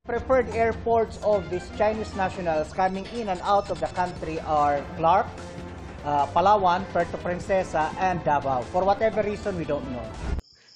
Preferred airports of these Chinese nationals coming in and out of the country are Clark, Palawan, Puerto Princesa, and Davao. For whatever reason, we don't know.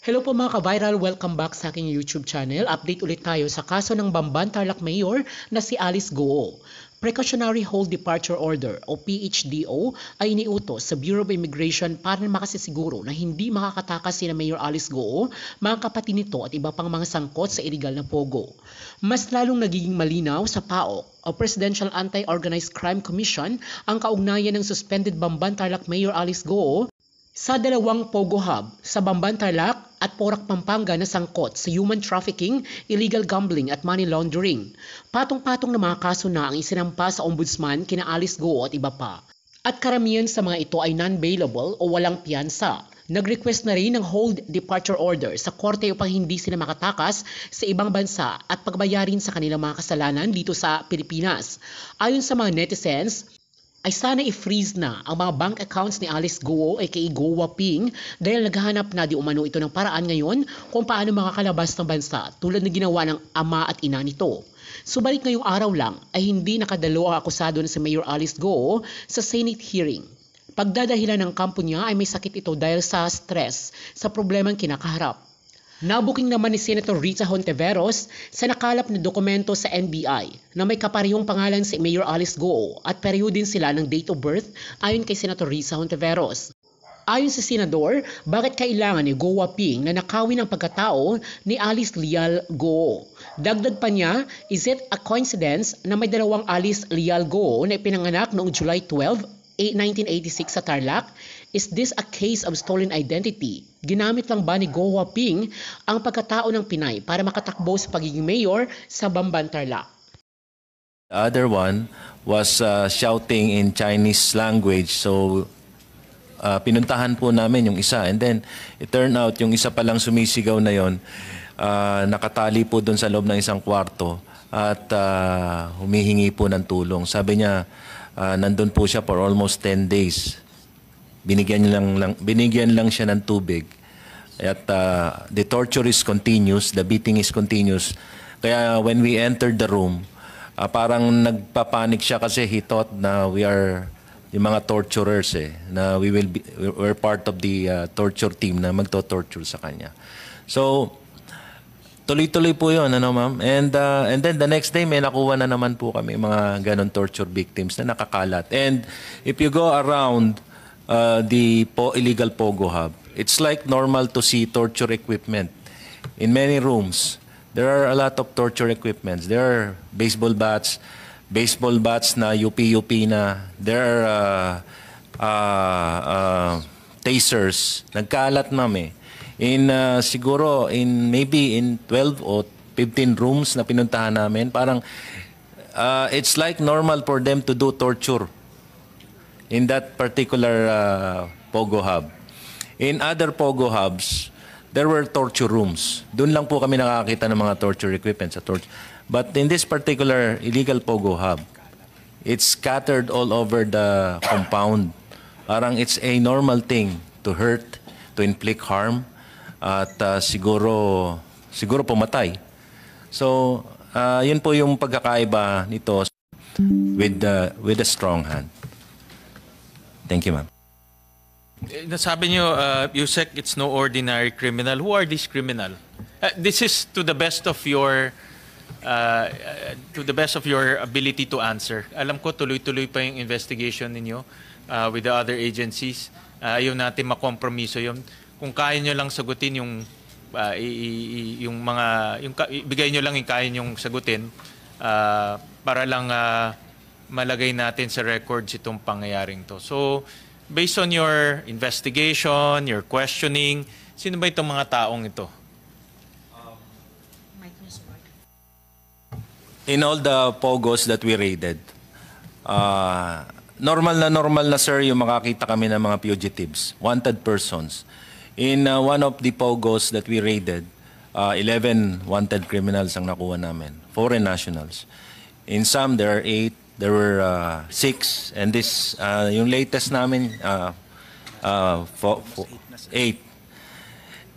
Hello po mga ka-viral, welcome back sa aking YouTube channel. Update ulit tayo sa kaso ng Bamban Tarlac Mayor na si Alice Goo. Precautionary Hold Departure Order o PHDO ay iniutos sa Bureau of Immigration para makasisiguro na hindi makakatakas sina Mayor Alice Goo, mga kapatid nito at iba pang mga sangkot sa illegal na pogo. Mas lalong nagiging malinaw sa PAOK o Presidential Anti-Organized Crime Commission ang kaugnayan ng suspended Bamban Tarlac Mayor Alice Goo sa dalawang pogo hub sa Bamban Tarlac at Porac, Pampanga na sangkot sa human trafficking, illegal gambling at money laundering. Patong-patong na mga kaso na ang isinampa sa ombudsman kina Alice Goo at iba pa. At karamihan sa mga ito ay non-bailable o walang piyansa. Nag-request na rin ng hold departure order sa korte upang hindi sila makatakas sa ibang bansa at pagbayarin sa kanilang mga kasalanan dito sa Pilipinas. Ayon sa mga netizens, ay sana i-freeze na ang mga bank accounts ni Alice Goo aka Go Waping dahil naghahanap na di umano ito ng paraan ngayon kung paano makakalabas ng bansa tulad na ginawa ng ama at ina nito. Subalit ngayong araw lang ay hindi nakadalo ang akusado na si Mayor Alice Goo sa Senate hearing. Pagdadahilan ng kampo niya ay may sakit ito dahil sa stress sa problemang kinakaharap. Nabuking naman ni Senator Rita Hontiveros sa nakalap na dokumento sa NBI na may kaparehong pangalan si Mayor Alice Goo at pareho din sila ng date of birth ayon kay Senator Rita Hontiveros. Ayon sa senador, bakit kailangan ni Go Waping na nakawin ang pagkatao ni Alice Leal Goo? Dagdag pa niya, is it a coincidence na may dalawang Alice Leal Goo na ipinanganak noong July 12, 1986 sa Tarlac? Is this a case of stolen identity? Ginamit lang ba ni Go Waping ang pagkatao ng Pinay para makatakbo sa pagiging mayor sa Bamban Tarlac? The other one was shouting in Chinese language. So pinuntahan po namin yung isa. And then it turned out yung isa palang sumisigaw na yon nakatali po doon sa loob ng isang kwarto at humihingi po ng tulong. Sabi niya nandun po siya for almost 10 days. Binigyan lang siya ng tubig. At the torture is continuous, the beating is continuous. Kaya when we entered the room, parang nagpapanik siya kasi he thought na we are yung mga torturers na we're part of the torture team na magto-torture sa kanya. So tuloy-tuloy po 'yon, ano ma'am? And then the next day may nakuha na naman po kami mga ganon torture victims na nakakalat. And if you go around the illegal pogo hub, it's like normal to see torture equipment in many rooms. There are a lot of torture equipments. There are baseball bats na UP na. There are tasers. Nagkalat ma'am siguro maybe in 12 or 15 rooms na pinuntahan namin, parang it's like normal for them to do torture in that particular pogo hub. In other pogo hubs, there were torture rooms. Doon lang po kami nakakita ng mga torture equipment sa torture. But in this particular illegal pogo hub, it's scattered all over the compound. Parang it's a normal thing to hurt, to inflict harm, at siguro pumatay. So, yun po yung pagkakaiba nito with a strong hand. Thank you, ma'am. Nasabi niyo, Yusek, it's no ordinary criminal. Who are these criminal? This is to the best of your ability to answer. Alam ko tuloy-tuloy pa yung investigation ninyo with the other agencies. Ayaw natin makompromiso yun. Kung kaya nyo lang sagutin yung ibigay nyo lang yung kaya nyong sagutin para lang malagay natin sa records itong pangyayaring to. So, based on your investigation, your questioning, sino ba itong mga taong ito? In all the pogos that we raided, normal na sir yung makakita kami ng mga fugitives, wanted persons. In one of the pogos that we raided, 11 wanted criminals ang nakuha namin, foreign nationals. In some, there are 8. There were 6, and this yung latest namin 8.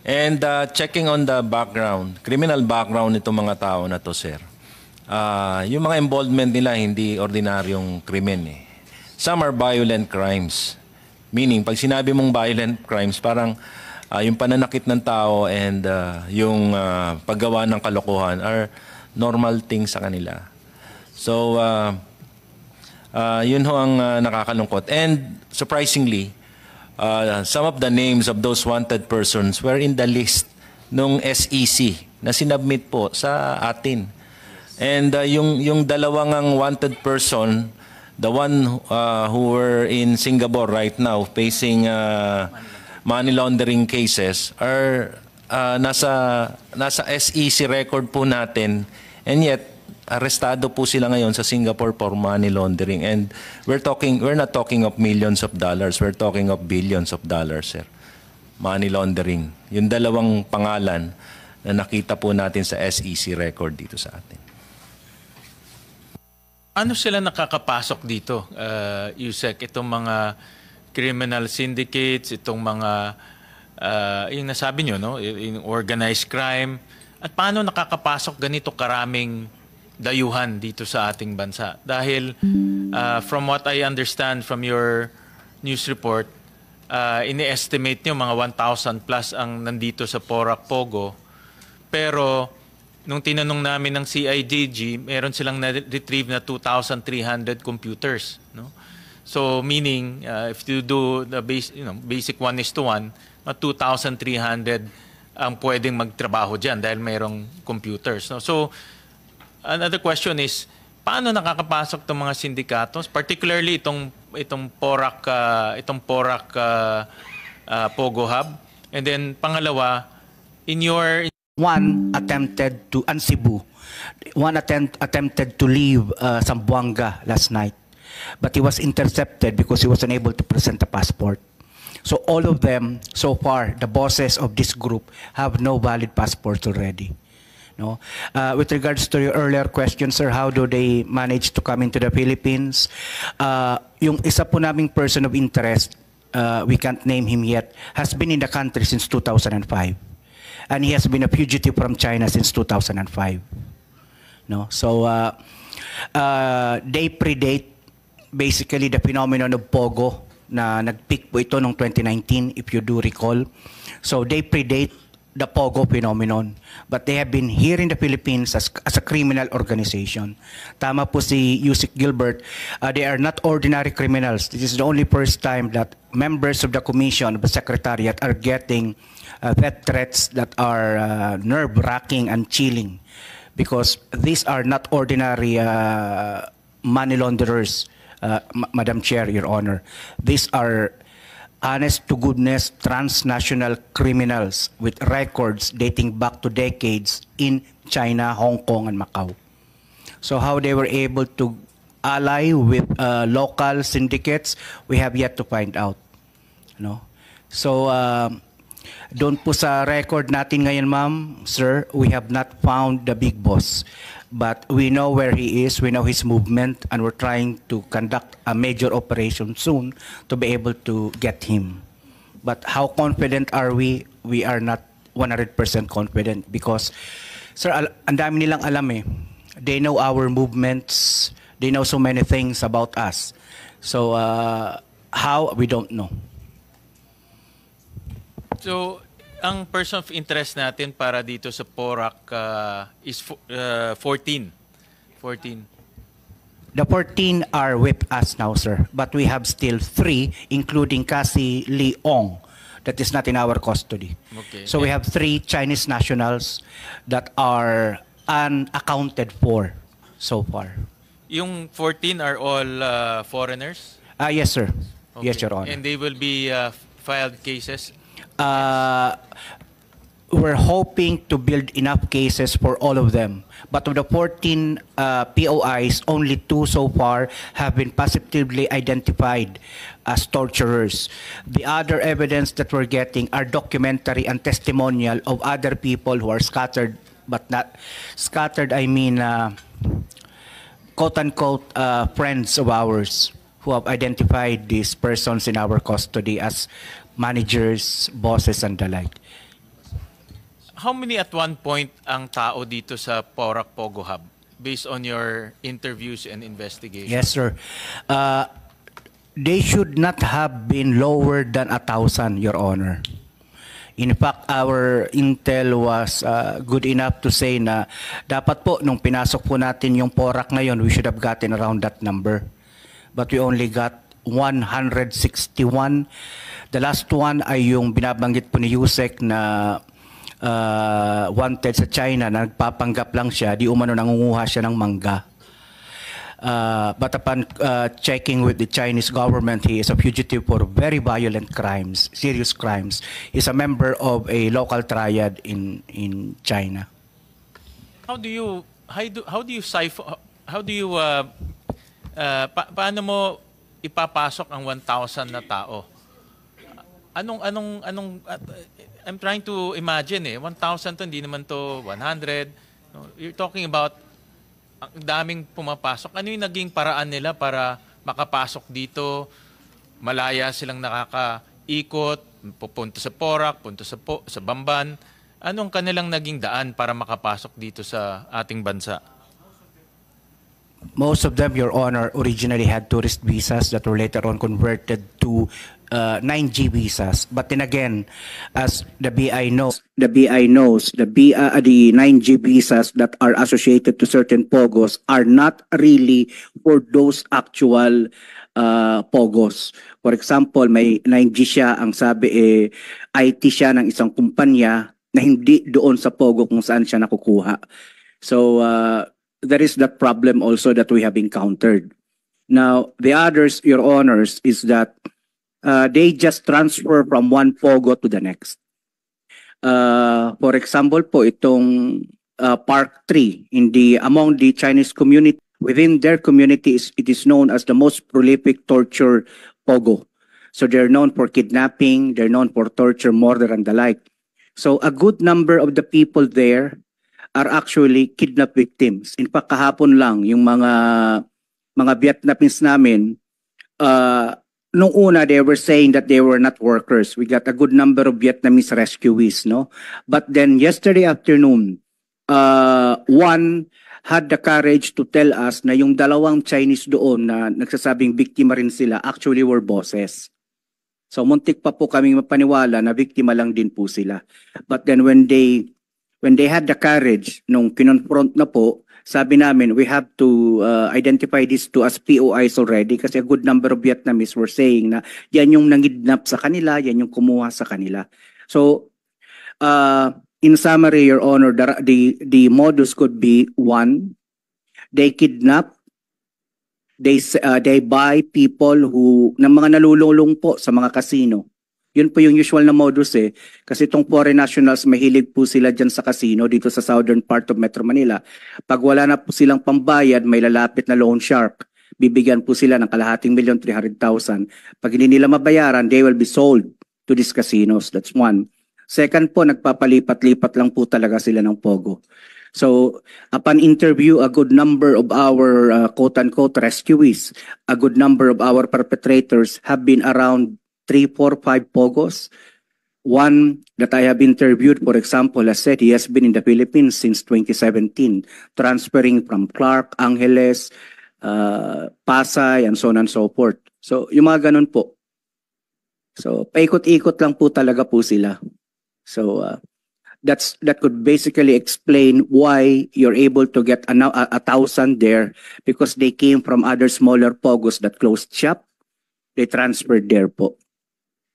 And checking on the background, criminal background nitong mga tao na to, sir. yung mga involvement nila hindi ordinaryong krimen eh. Some are violent crimes. Meaning, pag sinabi mong violent crimes, parang yung pananakit ng tao and yung paggawa ng kalokohan are normal things sa kanila. So, yun ho ang nakakalungkot. And surprisingly, some of the names of those wanted persons were in the list nung SEC na sinubmit po sa atin. And yung dalawang ang wanted person, the one who were in Singapore right now facing money laundering cases are nasa SEC record po natin, and yet arestado po sila ngayon sa Singapore for money laundering. And we're not talking of millions of dollars, we're talking of billions of dollars, sir. Money laundering. Yung dalawang pangalan na nakita po natin sa SEC record dito sa atin. Ano sila nakakapasok dito, Yusek? Itong mga criminal syndicates, itong mga, yung nasabi nyo, no? Yung organized crime. At paano nakakapasok ganito karaming dayuhan dito sa ating bansa? Dahil from what I understand from your news report, ini-estimate nyo mga 1,000 plus ang nandito sa Porac Pogo. Pero nung tinanong namin ng CIDG, meron silang na-retrieve na 2,300 computers, no? So meaning if you do the basic 1:1, 2,300 ang pwedeng magtrabaho diyan dahil mayroong computers, no? So another question is, paano nakakapasok tong mga sindikatos, particularly itong Porac Pogo Hub? And then pangalawa, in your one attempted to Cebu. One attempted to leave Zamboanga last night, but he was intercepted because he was unable to present a passport. So all of them, so far, the bosses of this group have no valid passports already. No? With regards to your earlier question, sir, how do they manage to come into the Philippines? Yung isa po naming person of interest, we can't name him yet, has been in the country since 2005. And he has been a fugitive from China since 2005. No? So, they predate basically the phenomenon of Pogo na nag-peak po ito noong 2019, if you do recall. So, they predate the Pogo phenomenon. But they have been here in the Philippines as a criminal organization. Tama po si Yusek Gilbert, they are not ordinary criminals. This is the only first time that members of the Commission, of the Secretariat, are getting death threats that are nerve-wracking and chilling, because these are not ordinary money launderers, Madam Chair, Your Honor. These are honest-to-goodness transnational criminals with records dating back to decades in China, Hong Kong, and Macau. So how they were able to ally with local syndicates, we have yet to find out. No? So, doon po sa record natin ngayon, ma'am, sir, we have not found the big boss. But we know where he is, we know his movement, and we're trying to conduct a major operation soon to be able to get him. But how confident are we? We are not 100% confident because, sir, ang dami nilang alam eh. They know our movements, they know so many things about us. So, how? We don't know. So, ang person of interest natin para dito sa Porac is 14. 14. The 14 are with us now, sir. But we have still 3, including Cassie Leong, that is not in our custody. Okay. So we have 3 Chinese nationals that are unaccounted for so far. Yung 14 are all foreigners? Yes, sir. Okay. Yes, Your Honor. And they will be filed cases? We're hoping to build enough cases for all of them. But of the 14 POIs, only 2 so far have been positively identified as torturers. The other evidence that we're getting are documentary and testimonial of other people who are scattered, but not scattered, I mean, quote-unquote, friends of ours who have identified these persons in our custody as managers, bosses, and the like. How many at one point ang tao dito sa Porac Pogo Hub? based on your interviews and investigation? Yes, sir. They should not have been lower than 1,000, Your Honor. In fact, our intel was good enough to say na dapat po nung pinasok po natin yung PORAC ngayon, we should have gotten around that number. But we only got 161. The last one ay yung binabanggit po ni Yusek na wanted sa China na nagpapanggap lang siya, di umano nangunguha siya ng mangga. But upon checking with the Chinese government, he is a fugitive for very violent crimes, serious crimes. He's a member of a local triad in China. How do you paano mo ipapasok ang 1,000 na tao? I'm trying to imagine 1,000 to, hindi naman to 100. No, you're talking about ang daming pumapasok. Ano yung naging paraan nila para makapasok dito? Malaya silang nakakaikot, pupunta sa PORAC, punta sa Bamban. Anong kanilang naging daan para makapasok dito sa ating bansa? Most of them, Your Honor, originally had tourist visas that were later on converted to 9G visas. But then again, as the BI knows, the 9G visas that are associated to certain POGOs are not really for those actual POGOs. For example, may 9G siya, ang sabi IT siya ng isang kumpanya na hindi doon sa POGO kung saan siya nakukuha. So, there is that problem also that we have encountered. Now, the others, Your Honors, is that they just transfer from one POGO to the next. For example po, itong Park 3 among the Chinese community, within their community, it is known as the most prolific torture POGO. So they're known for kidnapping, they're known for torture, murder, and the like. So a good number of the people there are actually kidnap victims. In fact, kahapon lang, yung mga Vietnamese namin, nung una, they were saying that they were not workers. We got a good number of Vietnamese rescuees, no? But then yesterday afternoon, one had the courage to tell us na yung dalawang Chinese doon na nagsasabing biktima rin sila actually were bosses. So muntik pa po kaming mapaniwala na biktima lang din po sila. But then when they had the courage, nung kinonfront na po, sabi namin, we have to identify this to as POIs already kasi a good number of Vietnamese were saying na yan yung nangidnap sa kanila, yan yung kumuha sa kanila. So, in summary, Your Honor, the modus could be one, they kidnap, they buy people ng mga nalululong po sa mga casino. Yun po yung usual na modus kasi itong foreign nationals mahilig po sila dyan sa casino dito sa southern part of Metro Manila. Pag wala na po silang pambayad, may lalapit na loan shark. Bibigyan po sila ng ₱250,000, 300,000. Pag hindi nila mabayaran, they will be sold to these casinos. That's one. Second po, nagpapalipat-lipat lang po talaga sila ng POGO. So, upon interview, a good number of our quote-unquote rescuees, a good number of our perpetrators have been around 3, 4, 5 POGOs. One that I have interviewed, for example, has said he has been in the Philippines since 2017, transferring from Clark, Angeles, Pasay, and so on and so forth. So, yung mga ganun po. So, paikot-ikot lang po talaga po sila. So, that could basically explain why you're able to get 1,000 there because they came from other smaller POGOs that closed shop. They transferred there po.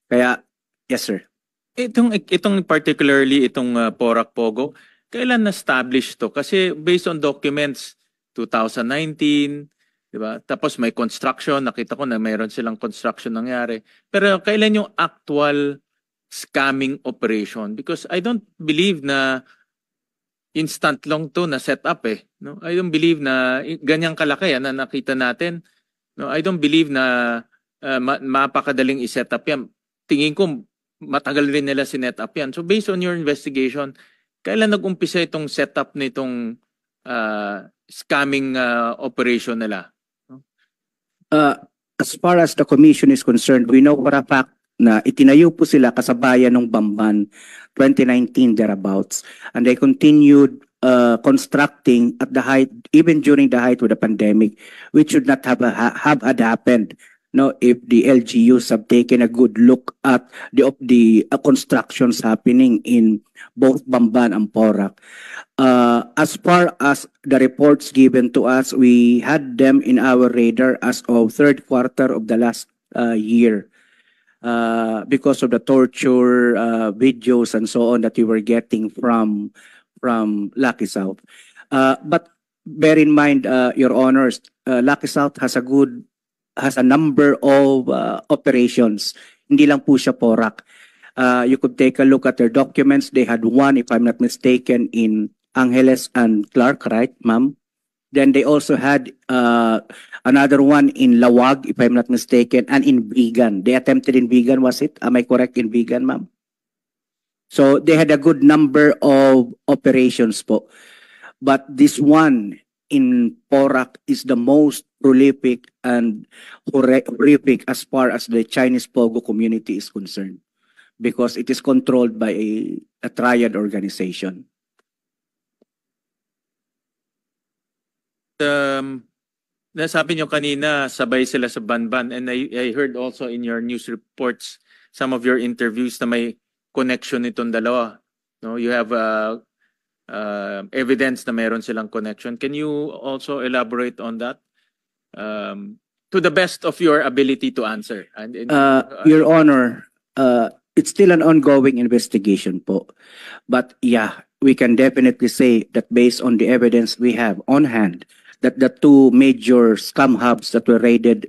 Kaya, yes sir. Itong particularly itong PORAC POGO, kailan na-establish to? Kasi based on documents, 2019, di ba? Tapos may construction, nakita ko na mayroon silang construction nangyari. Pero kailan yung actual scamming operation? Because I don't believe na instant lang to na set up no? I don't believe na ganyang kalaki na nakita natin. No? I don't believe na mapakadaling i-set up yan. Tingin ko matagal rin nila sinet up yan. So based on your investigation, kailan nag-umpisa itong setup nitong scamming operation nila? As far as the commission is concerned, we know for a fact na itinayo po sila kasabayan ng Bamban 2019 thereabouts, and they continued constructing at the height, even during the height of the pandemic, which should not have had happened. No, if the LGUs have taken a good look at the constructions happening in both Bamban and Porac. As far as the reports given to us, we had them in our radar as of third quarter of the last year. Because of the torture videos and so on that we were getting from Lucky South. But bear in mind, Your Honors, Lucky South has a number of operations. Hindi lang po siya Porac. You could take a look at their documents. They had one, if I'm not mistaken, in Angeles and Clark, right, ma'am? Then they also had another one in Lawag, if I'm not mistaken, and in Vigan. They attempted in Vigan, was it? Am I correct in Vigan, ma'am? So they had a good number of operations po. But this one in Porac is the most prolific and horrific as far as the Chinese Pogo community is concerned, because it is controlled by a triad organization. Nasabi nyo kanina, sabay sila sa Banban, and I heard also in your news reports, some of your interviews na may connection itong dalawa. No, you have evidence na meron silang connection. Can you also elaborate on that? To the best of your ability to answer. Your Honor, it's still an ongoing investigation po. But yeah, we can definitely say that based on the evidence we have on hand, that the two major scam hubs that were raided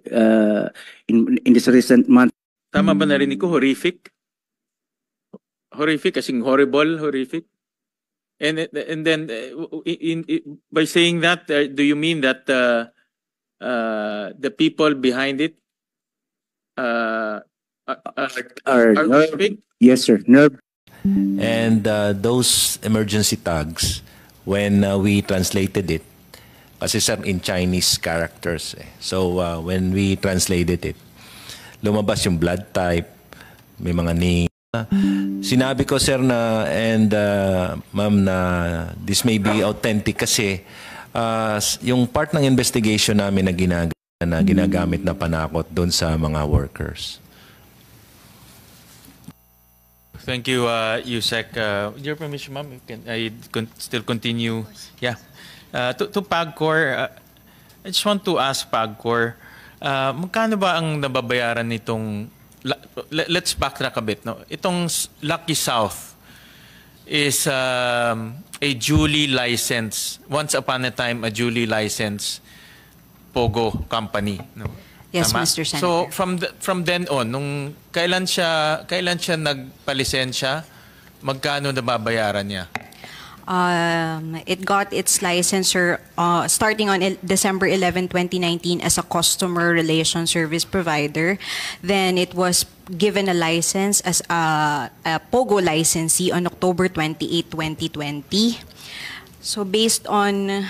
in this recent month. Tama ba narinig ko? Horrific? Horrific, as in horrible, horrific? And then, by saying that, do you mean that the people behind it are horrific? Yes, sir. And those emergency tags, when we translated it, kasi sir, in Chinese characters. So when we translated it, lumabas yung blood type, may mga name. Sinabi ko sir na, and ma'am, na this may be authentic kasi yung part ng investigation namin na ginagamit na panakot doon sa mga workers. Thank you, Yusek. With your permission, ma'am, I still continue. Yeah. To PAGCOR, I just want to ask PAGCOR, magkano ba ang nababayaran nitong, let's backtrack a bit, no? Itong Lucky South is a duly licensed, once upon a time, a duly licensed Pogo company, no? Yes, Tama? Mr. Senator. So from then on, nung kailan siya nagpalisensya, magkano nababayaran niya? It got its licensure starting on December 11, 2019 as a customer relation service provider. Then it was given a license as a Pogo licensee on October 28, 2020. So based on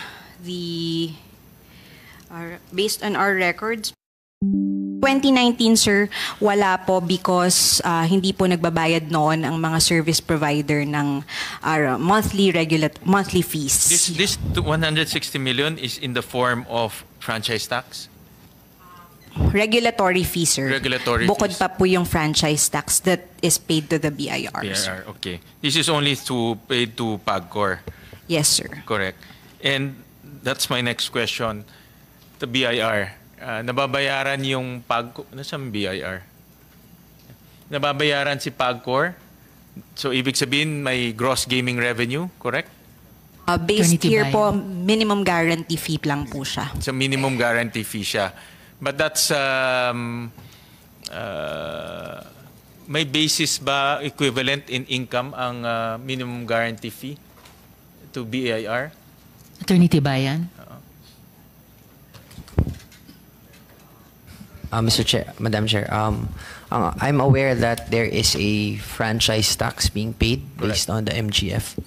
our records, 2019, sir, wala po because hindi po nagbabayad noon ang mga service provider ng monthly fees. This 160 million is in the form of franchise tax? Regulatory fees, sir. Regulatory Bukod fees. pa po yung franchise tax that is paid to the BIR. BIR, okay. This is only paid to PAGCOR. Yes, sir. Correct. And that's my next question. The BIR. Nababayaran yung PAGCOR. Nasaan BIR? Nababayaran si PAGCOR. So, ibig sabihin, may gross gaming revenue, correct? Based here po, minimum guarantee fee lang po siya. So, minimum guarantee fee siya. But that's, may basis ba equivalent in income ang minimum guarantee fee to BIR? Attorney Tibayan? Mr. Chair, Madam Chair, I'm aware that there is a franchise tax being paid based on the MGF.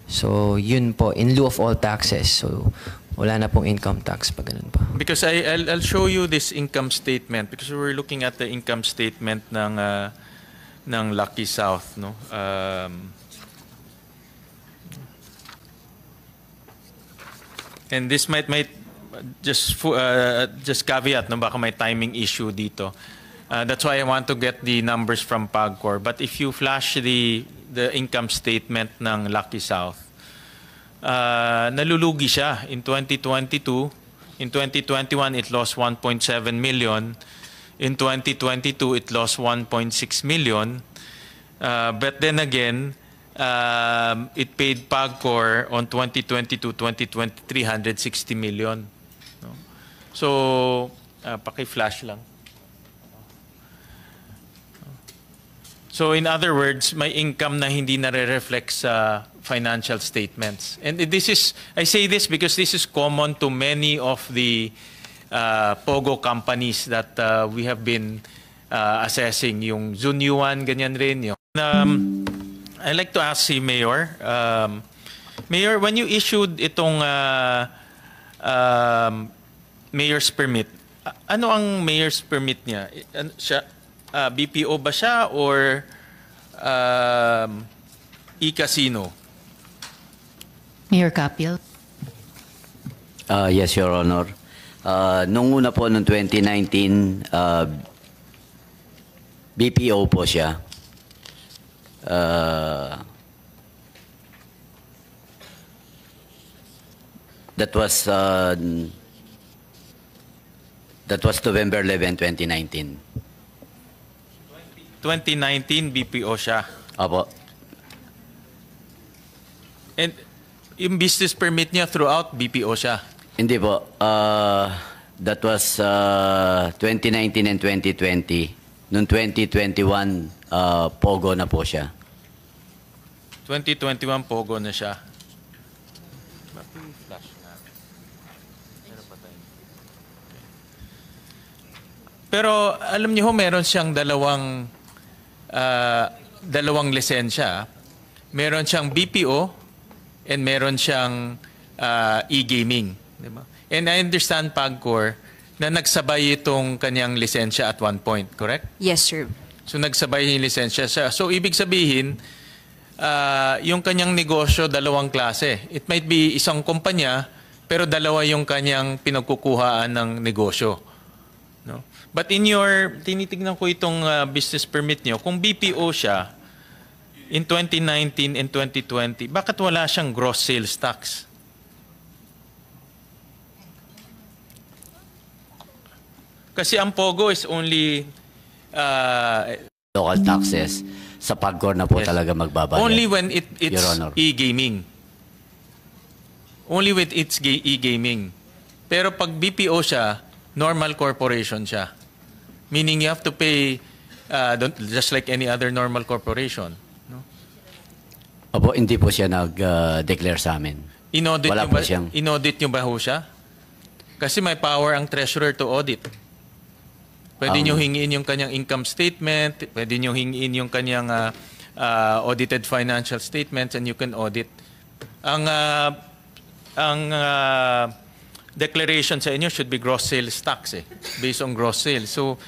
So, yun po, in lieu of all taxes. So, wala na pong income tax pa ganun pa. Because I'll show you this income statement because we're looking at the income statement ng Lucky South, no? And this might just caveat, no, baka may timing issue dito. That's why I want to get the numbers from PAGCOR. But if you flash the income statement ng Lucky South, nalulugi siya in 2022. In 2021, it lost 1.7 million. In 2022, it lost 1.6 million. But then again, it paid PAGCOR on 2022-2023 160 million. No? So, paki-flash lang. So in other words, may income na hindi nare-reflect sa financial statements. And this is, I say this because this is common to many of the POGO companies that we have been assessing. Yung Zunyuan, ganyan rin. Yung, I'd like to ask si Mayor. Mayor, when you issued itong mayor's permit, ano ang mayor's permit niya? BPO ba siya or e-casino? Mayor Capil. Yes, Your Honor. Nung una po, noong 2019, BPO po siya. That was November 11, 2019. 2019, BPO siya. Apo. And yung business permit niya throughout, BPO siya. Hindi po. That was 2019 and 2020. Noong 2021, POGO na po siya. 2021, POGO na siya. Pero alam niyo ho, meron siyang dalawang lisensya. Meron siyang BPO and meron siyang e-gaming. Diba? And I understand, PAGCOR, na nagsabay itong kanyang lisensya at one point, correct? Yes, sir. So nagsabay yung lisensya siya. So ibig sabihin, yung kanyang negosyo, dalawang klase. It might be isang kumpanya, pero dalawa yung kanyang pinagkukuhaan ng negosyo. No? But in your, tinitignan ko itong business permit nyo, kung BPO siya, in 2019 and 2020, bakit wala siyang gross sales tax? Kasi ang POGO is only Local taxes, sa PAGCOR na po Yes. talaga magbabayad. only when it's Your Honor. e-gaming. Only with its e-gaming. Pero pag BPO siya, normal corporation siya. Meaning you have to pay just like any other normal corporation. No? Opo, hindi po siya nag-declare sa amin. Inaudit Wala nyo po ba, siyang- inaudit nyo ba ho siya? Kasi may power ang treasurer to audit. Pwede nyo hingiin yung kanyang income statement, pwede nyo hingiin yung kanyang audited financial statements, and you can audit. Ang declaration sa inyo should be gross sales tax based on gross sales. So,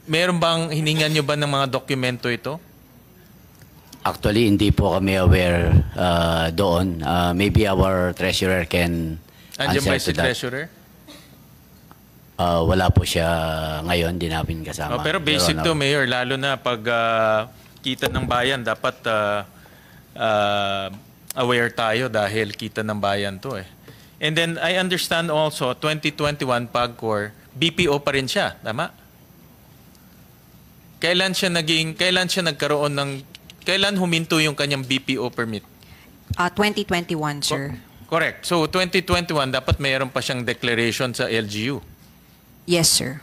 meron bang hiningan nyo ba ng mga dokumento ito? Actually, hindi po kami aware doon. Maybe our treasurer can Andiyan ba answer si to that. treasurer? Wala po siya ngayon, di namin kasama. Oh, pero Your basic Honor. to, Mayor, lalo na pag kita ng bayan, dapat aware tayo dahil kita ng bayan to eh. And then I understand also 2021 PAGCOR, BPO pa rin siya, tama? Kailan siya huminto yung kanyang BPO permit? 2021, sir. Correct. So 2021 dapat mayroon pa siyang declaration sa LGU. Yes, sir.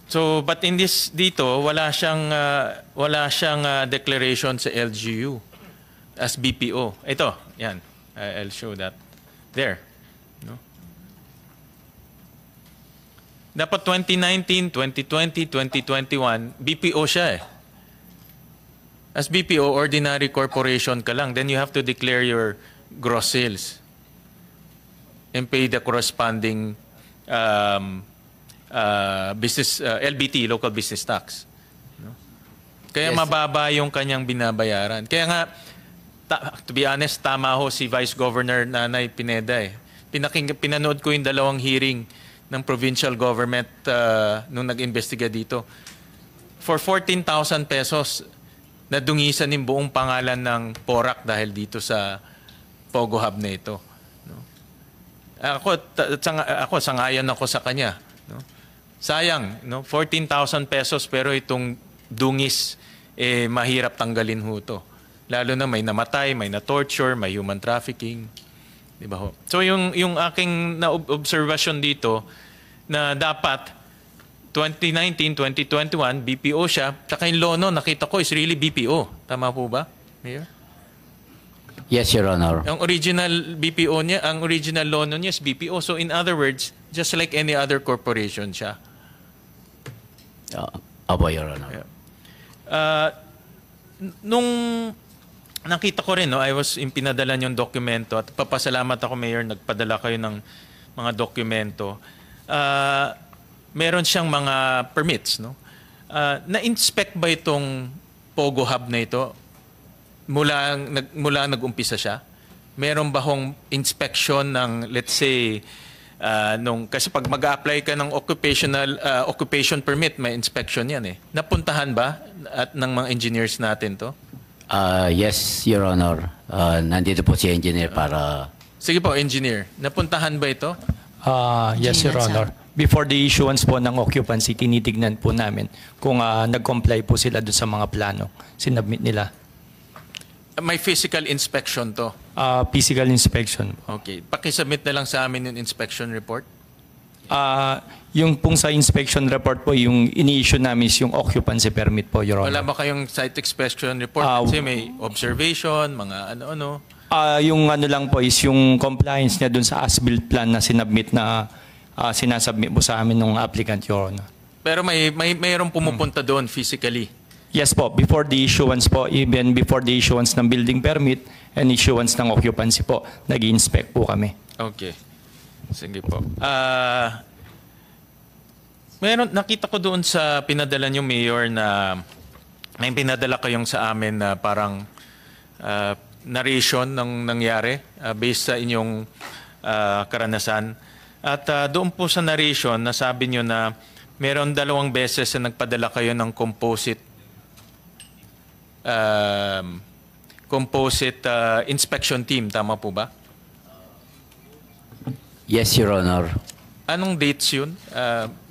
So but in this dito wala siyang declaration sa LGU as BPO. Ito, yan. I'll show that. There. No? Dapat 2019, 2020, 2021, BPO siya eh. As BPO, ordinary corporation ka lang. Then you have to declare your gross sales and pay the corresponding LBT, local business tax. No? Kaya Yes. mababa yung kanyang binabayaran. Kaya nga, to be honest, tama ho si Vice Governor Nanay Pineda eh. pinanood ko yung dalawang hearing ng provincial government nung nag-imbestiga dito. For 14,000 pesos, nadungisan yung buong pangalan ng PORAC dahil dito sa Pogo Hub na ito. No? Ako sangayon ako sa kanya. No? Sayang, no? 14,000 pesos pero itong dungis, mahirap tanggalin ho to. Lalo na may namatay, may na-torture, may human trafficking. Diba ho? So yung aking na-observation dito na dapat 2019, 2021, BPO siya. Tsaka yung lono, nakita ko, is really BPO. Tama po ba, Mayor? Yes, Your Honor. Ang original BPO niya, ang original lono niya is BPO. So in other words, just like any other corporation siya. Opo, Your Honor. Yeah. Nung nakita ko rin, no, I was pinadala yung dokumento at papasalamat ako, Mayor, nagpadala kayo ng mga dokumento. Meron siyang mga permits, no? Na-inspect ba itong Pogo Hub na ito mula nag-umpisa siya? Meron ba hong inspection ng, let's say, kasi pag mag-apply ka ng occupation permit, may inspection yan eh. Napuntahan ba ng mga engineers natin to? Yes, Your Honor. Nandito po si engineer para... Sige po, engineer. Napuntahan ba ito? Yes, Your Honor. Before the issuance po ng occupancy, tinitignan po namin kung nag-comply po sila doon sa mga plano. Sinubmit nila. May physical inspection to? Physical inspection. Okay. Pakisubmit na lang sa amin yung inspection report? Yung pong sa inspection report po, yung ini-issue namin is yung occupancy permit po, Your Honor. Wala ba kayong site inspection report? Kasi may observation, mga ano-ano? Yung ano lang po is yung compliance niya doon sa as-built plan na sinubmit na sinasubmit po sa amin ng applicant, Your Honor. Pero mayroong pumupunta doon physically? Yes po, before the issuance po, even before the issuance ng building permit and issuance ng occupancy po, nag-i-inspect po kami. Okay. Sige po. Nakita ko doon sa pinadala niyo, Mayor, na may pinadala kayong sa amin na parang narration ng nangyari based sa inyong karanasan. At doon po sa narration, nasabi nyo na meron 2 beses na nagpadala kayo ng composite inspection team. Tama po ba? Yes, Your Honor. Anong dates yun,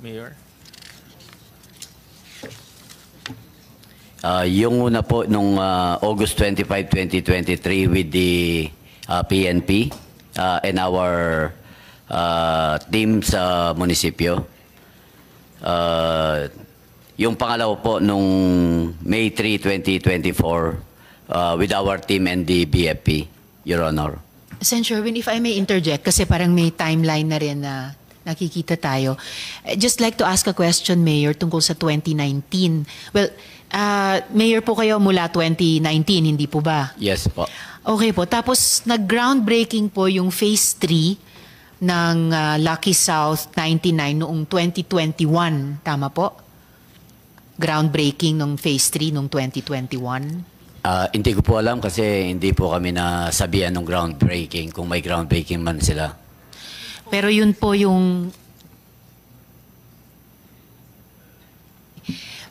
Mayor? Yung una po nung August 25, 2023 with the PNP and our team sa munisipyo. Yung pangalawa po nung May 3, 2024 with our team and the BFP, Your Honor. Sen. Sherwin, if I may interject, kasi parang may timeline na rin na nakikita tayo. I'd just like to ask a question, Mayor, tungkol sa 2019. Well, Mayor po kayo mula 2019, hindi po ba? Yes po. Okay po. Tapos nag-groundbreaking po yung Phase 3 ng Lucky South 99 noong 2021. Tama po? Groundbreaking ng Phase 3 noong 2021. Hindi ko po alam kasi hindi po kami nasabihan ng groundbreaking kung may groundbreaking man sila. Pero yun po yung...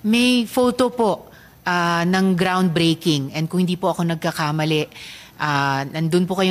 May photo po ng groundbreaking and kung hindi po ako nagkakamali, nandun po kayo